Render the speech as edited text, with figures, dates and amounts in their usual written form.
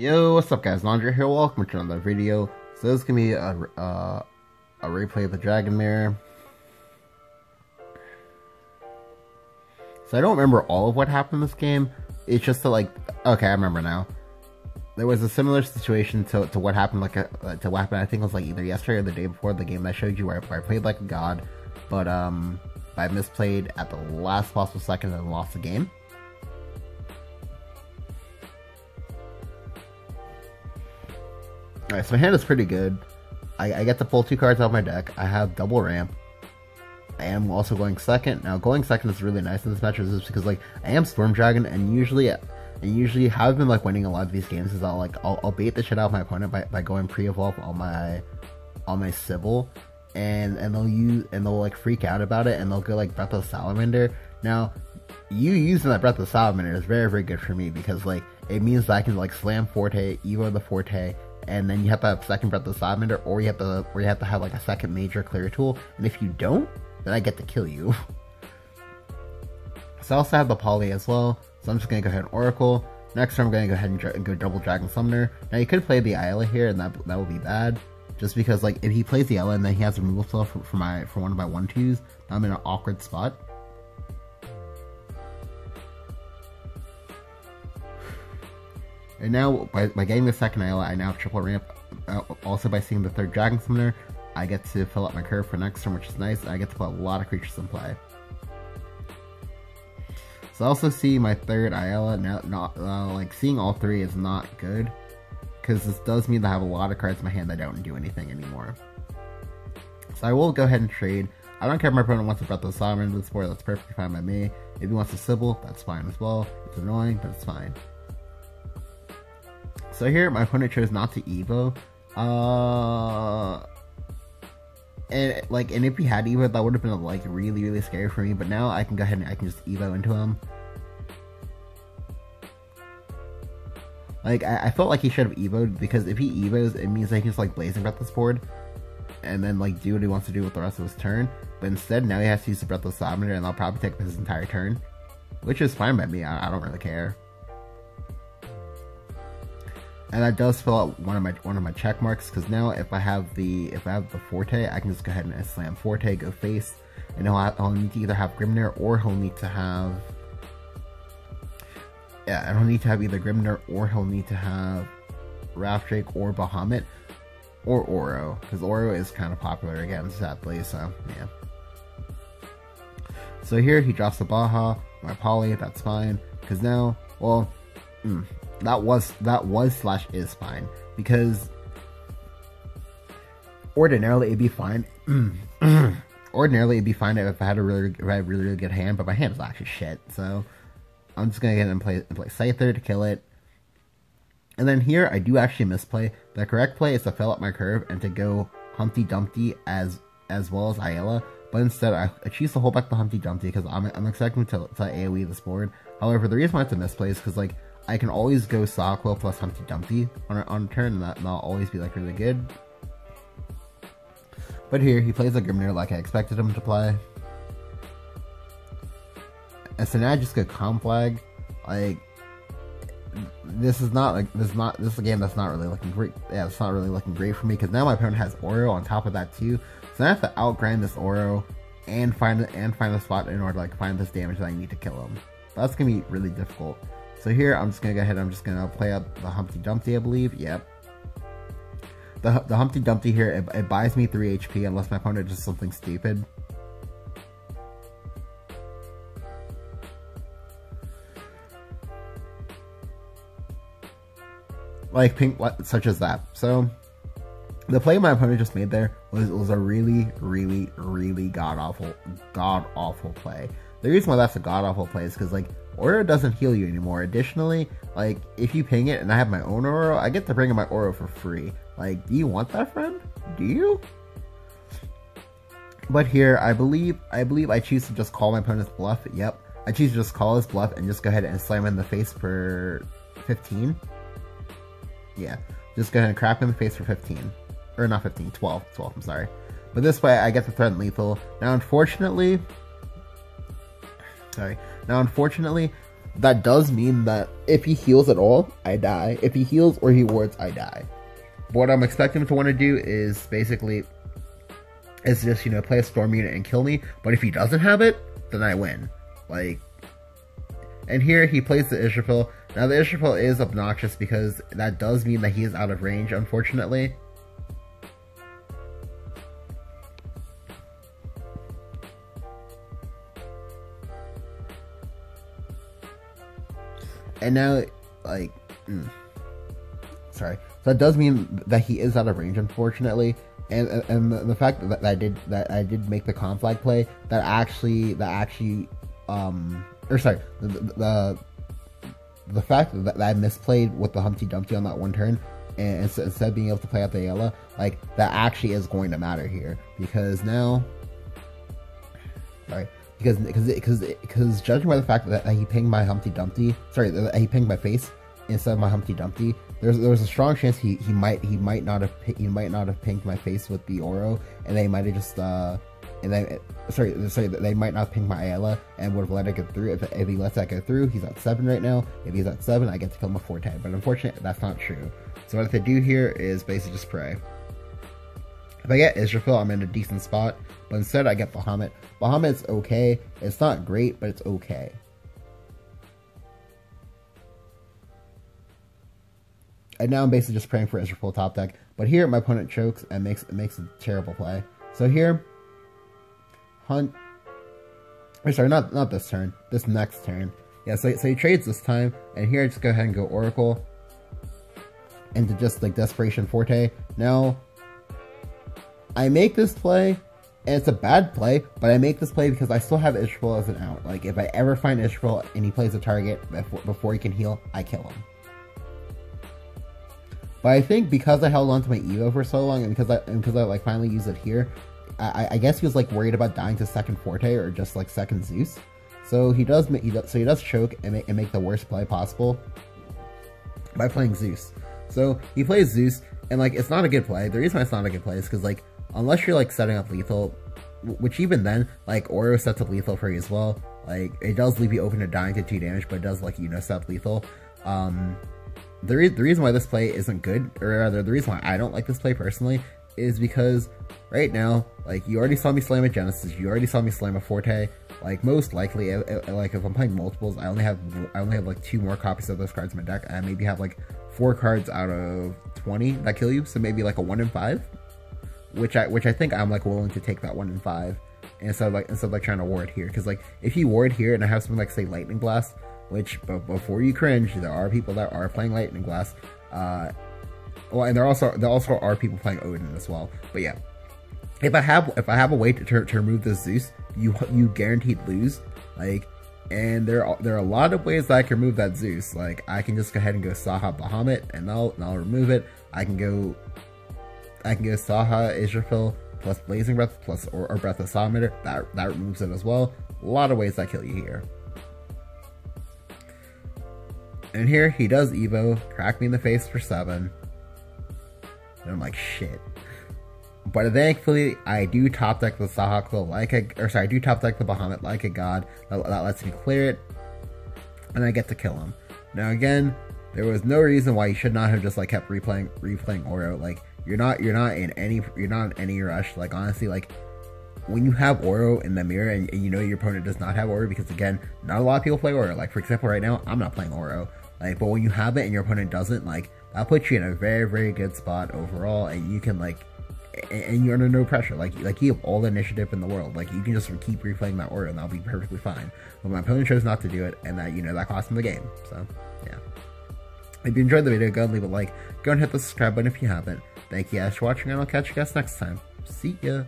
Yo, what's up guys, Laundry here, welcome to another video. So this is going to be a replay of the Dragon Mirror. So I don't remember all of what happened in this game, it's just that okay, I remember now. There was a similar situation to what happened I think it was either yesterday or the day before the game that I showed you where I played like a god, but I misplayed at the last possible second and lost the game. Alright, so my hand is pretty good. I get to pull 2 cards out of my deck. I have double ramp. I am also going second. Now, going second is really nice in this match just because I am Storm Dragon, and usually how I've been winning a lot of these games is I'll bait the shit out of my opponent by going pre-evolve on my Sybil, and they'll freak out about it and they'll go Breath of Salamander. Now, you using that Breath of Salamander is very, very good for me because it means that I can slam Forte, Evo the Forte, and then you have to have second Breath of Salamander, or you have to have a second major clear tool, and if you don't, then I get to kill you. So I also have the Poly as well, so I'm just going to go ahead and Oracle. Next turn I'm going to go ahead and go double Dragon Summoner. Now you could play the Ayla here, and that would be bad, just because if he plays the Ayla and then he has a removal spell for one of my 1/2s, I'm in an awkward spot. And now, by getting the second Ayla, I now have triple ramp. Also, by seeing the third Dragon Summoner, I get to fill up my curve for next turn, which is nice. I get to put a lot of creatures in play. So I also see my third Ayla. Now, seeing all 3 is not good, because this does mean that I have a lot of cards in my hand that don't do anything anymore. So I will go ahead and trade. I don't care if my opponent wants to Breath of Salamander into this board, that's perfectly fine by me. If he wants to Sybil, that's fine as well. It's annoying, but it's fine. So here, my opponent chose not to Evo, and if he had Evo, that would have been really, really scary for me. But now I can go ahead and I can just Evo into him. I felt like he should have Evoed, because if he Evos, it means that he can just Blazing Breath this board, and then do what he wants to do with the rest of his turn. But instead, now he has to use the Breath of Salamander, and I'll probably take his entire turn, which is fine by me. I don't really care. And that does fill out one of my check marks, because now if I have the Forte, I can just go ahead and slam Forte, go face, and he'll need to either have Grimnir, or he'll need to have he'll need to have either Grimnir, or he'll need to have Wrath Drake, or Bahamut, or Oro, because Oro is kind of popular again, sadly. So yeah. So here he drops the Baja, my Poly, that's fine, because now, well. That was / is fine, because ordinarily it'd be fine. Ordinarily it'd be fine if I had a really good hand, but my hand is actually shit. So I'm just gonna get in and play Scyther to kill it. And then here I do actually misplay. The correct play is to fill up my curve and to go Humpty Dumpty as well as Ayla. But instead I choose to hold back the Humpty Dumpty because I'm expecting to AoE this board. However, the reason why it's a misplay is because I can always go Sawquill plus Humpty Dumpty on a turn, and that'll always be really good. But here he plays a Grimnir like I expected him to play, and so now I just go Calm Flag. This is a game that's not really looking great. Yeah, it's not really looking great for me, because now my opponent has Oro on top of that too. So I have to outgrind this Oro and find a spot in order to find this damage that I need to kill him. That's gonna be really difficult. So here, I'm just going to go ahead and I'm just going to play out the Humpty Dumpty, I believe. Yep. The Humpty Dumpty here, it buys me 3 HP unless my opponent does something stupid. Such as that. So, the play my opponent just made there was a really, really, really god-awful play. The reason why that's a god-awful play is because, Oro doesn't heal you anymore. Additionally, if you ping it and I have my own Oro, I get to bring in my Oro for free. Do you want that, friend? Do you? But here, I believe I choose to just call my opponent's bluff. Yep. I choose to just call his bluff and just go ahead and slam him in the face for 15. Yeah. Just go ahead and crap him in the face for 15. Or not 15, 12. 12, I'm sorry. But this way, I get to threaten lethal. Now, unfortunately, that does mean that if he heals at all, I die. If he heals or he wards, I die. But what I'm expecting him to want to do is basically is just, you know, play a storm unit and kill me. But if he doesn't have it, then I win. Like, and here he plays the Israfil. Now the Israfil is obnoxious because that does mean that he is out of range, unfortunately. And now, like, sorry. So that does mean that he is out of range, unfortunately. And the fact that I did make the conflag play that actually or sorry, the fact that I misplayed with the Humpty Dumpty on that one turn, and instead of being able to play out the Ayala, like, that actually is going to matter here, because now, sorry, because judging by the fact that he pinged my Humpty Dumpty, sorry, that he pinged my face instead of my Humpty Dumpty, there was a strong chance he might not have pinged my face with the Oro, and they might have just they might not ping my Ayala and would have let it get through. If he lets that go through, he's at 7 right now. If he's at 7, I get to kill him with 410. But unfortunately, that's not true. So what I have to do here is basically just pray. If I get Israfil, I'm in a decent spot. But instead, I get Bahamut. Bahamut's okay. It's not great, but it's okay. And now I'm basically just praying for Israfil top deck. But here, my opponent chokes and makes a terrible play. So here, Hunt. Or sorry, not this turn. This next turn. Yeah, so he trades this time. And here, I just go ahead and go Oracle. Into just, like, Desperation Forte. Now, I make this play, and it's a bad play, but I make this play because I still have Israfil as an out. Like, if I ever find Israfil and he plays a target before he can heal, I kill him. But I think because I held on to my Evo for so long, and because I like finally used it here, I guess he was like worried about dying to second Forte or just like second Zeus. So he does choke and make the worst play possible by playing Zeus. So he plays Zeus, and like, it's not a good play. The reason why it's not a good play is because, like, unless you're like setting up lethal, which even then, like, Oro sets up lethal for you as well. Like, it does leave you open to dying to 2 damage, but it does, like, you know, set up lethal. The reason why this play isn't good, or rather, the reason why I don't like this play personally, is because right now, like, you already saw me slam a Genesis, you already saw me slam a Forte. Like, most likely, like, if I'm playing multiples, I only have like 2 more copies of those cards in my deck. I maybe have like 4 cards out of 20 that kill you, so maybe like a 1 in 5, which I think I'm like willing to take that 1 in 5 instead of like trying to ward here, because like, if you ward here and I have something like, say, Lightning Blast, which, but before you cringe, there are people that are playing Lightning Blast. Well, and there also are people playing Odin as well. But yeah, if I have a way to remove this Zeus, you guaranteed lose. Like, and there are a lot of ways that I can remove that Zeus. Like, I can just go ahead and go Saha Bahamut, and I'll remove it. I can go Saha Israfil plus Blazing Breath plus or Breath of Sawmitter. That removes it as well. A lot of ways that kill you here. And here, he does Evo, crack me in the face for 7. And I'm like, shit. But thankfully, I do top deck the Saha Quill like I do top deck the Bahamut like a god. That lets me clear it. And I get to kill him. Now again, there was no reason why you should not have just like kept replaying Oro. Like, you're not in any rush. Like, honestly, like, when you have Oro in the mirror and you know your opponent does not have Oro, because again, not a lot of people play Oro. Like, for example, right now, I'm not playing Oro. Like, but when you have it and your opponent doesn't, like, that puts you in a very, very good spot overall, and you can, like, and you're under no pressure. Like you have all the initiative in the world. Like, you can just keep replaying that Oro and that'll be perfectly fine. But my opponent chose not to do it, and that, you know, that cost him the game. So, yeah. If you enjoyed the video, go and leave a like. Go and hit the subscribe button if you haven't. Thank you guys for watching, and I'll catch you guys next time. See ya!